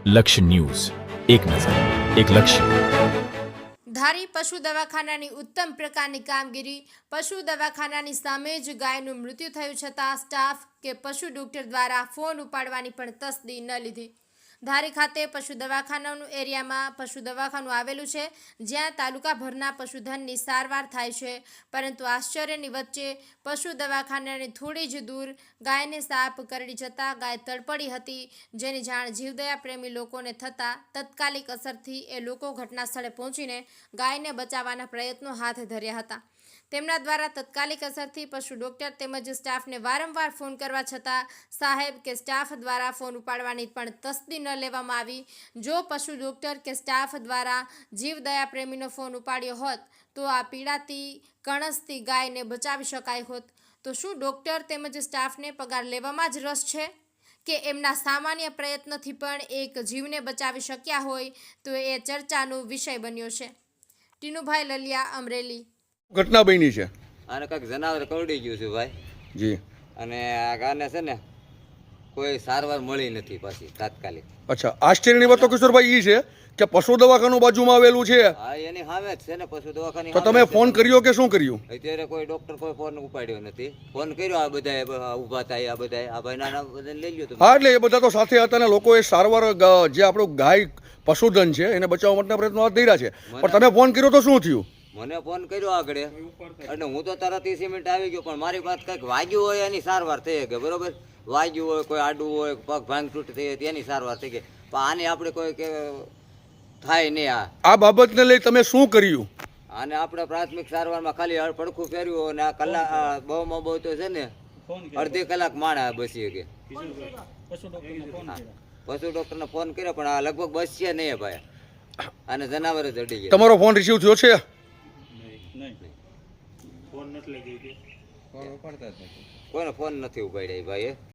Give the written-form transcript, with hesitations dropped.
લક્ષ્ય ન્યૂઝ, એક નજર, એક લક્ષ્ય. ધારી પશુ દવાખાનાની ઉત્તમ પ્રકારની કામગીરી. પશુ દવાખાનાની સામે જ ગાયનું મૃત્યુ થયું છતાં સ્ટાફ કે પશુ ડોક્ટર દ્વારા ફોન ઉપાડવાની પણ તસ્દી ન લીધી. ધારી ખાતે પશુ દવાખાનાનું એરિયામાં પશુ દવાખાનું આવેલું છે, જ્યાં તાલુકાભરના પશુધનની સારવાર થાય છે. પરંતુ આશ્ચર્યની વચ્ચે પશુ દવાખાનાની થોડી જ દૂર ગાયને સાપ કરડી જતા ગાય તડપડી હતી, જેની જાણ જીવદયા પ્રેમી લોકોને થતાં તત્કાલિક અસરથી એ લોકો ઘટના સ્થળે પહોંચીને ગાયને બચાવવાના પ્રયત્નો હાથ ધર્યા હતા. તેમના દ્વારા તત્કાલિક અસરથી પશુ ડોક્ટર તેમજ સ્ટાફને વારંવાર ફોન કરવા છતાં સાહેબ કે સ્ટાફ દ્વારા ફોન ઉપાડવાની પણ તસ્દી ન લેવામાં આવી. જો પશુ ડોક્ટર કે સ્ટાફ દ્વારા જીવદયા પ્રેમીનો ફોન ઉપાડ્યો હોત તો આ પીડાતી કણસતી ગાયને બચાવી શકાય હોત. તો શું ડોક્ટર તેમજ સ્ટાફને પગાર લેવામાં જ રસ છે કે એમના સામાન્ય પ્રયત્નથી પણ એક જીવને બચાવી શક્યા હોય, તો એ ચર્ચાનો વિષય બન્યો છે. ટીનુભાઈ લલિયા, અમરેલી. ઘટના બની છે આને કાંઈક જનાવર કરડી ગયું છે ભાઈ જી, અને આ ગાને છે ને કોઈ સારવાર મળી નથી પાછી તાત્કાલિક. અચ્છા. આશ્ચર્યની વાત તો કિશોરભાઈ એ છે કે પશુ દવાખાનું બાજુમાં આવેલું છે, હા એની સામે જ છે ને પશુ દવાખાની. તો તમે ફોન કર્યો કે શું કર્યું? અત્યારે કોઈ ડોક્ટર કોઈ ફોન ઉપાડ્યો નથી. ફોન કર્યો આ બધા ઊભા થાય, આ બધા આ ભાઈ નાના બધાને લઈ ગયો. હા, એટલે એ બધા તો સાથે હતા ને લોકોએ સારવાર જે આપણું ગાય પશુધન છે એને બચાવવા માટેના પ્રયત્નો હાથ ધર્યા છે, પણ તમે ફોન કર્યો તો શું થયું? મને ફોન કર્યો આગળ અને હું તો તરત 30 મિનિટ આવી ગયો, પણ મારી પાસે કંઈક વાગ્યું હોય એની સારવાર થઈ ગઈ. બરોબર, વાગ્યું હોય, કોઈ આડું હોય, પગ ભાંગ તૂટ થઈ હોય એની સારવાર થઈ ગઈ, પણ આને આપણે કોઈ કે થાય નહીં. આ બાબતને લઈ તમે શું કર્યું? આને આપણે પ્રાથમિક સારવારમાં ખાલી પડખું ફેર્યું અને આ કલાક બહુમાં બહુ તો છે ને અડધી કલાક માણા બસી કે પશુ ડોક્ટરને ફોન કર્યો, પણ આ લગભગ બસશે નહીં ભાઈ, અને જનાવર જ અડી ગયા. તમારો ફોન રિસીવ થયો છે? કોઈનો ફોન નથી ઉપાડ્યા ભાઈ.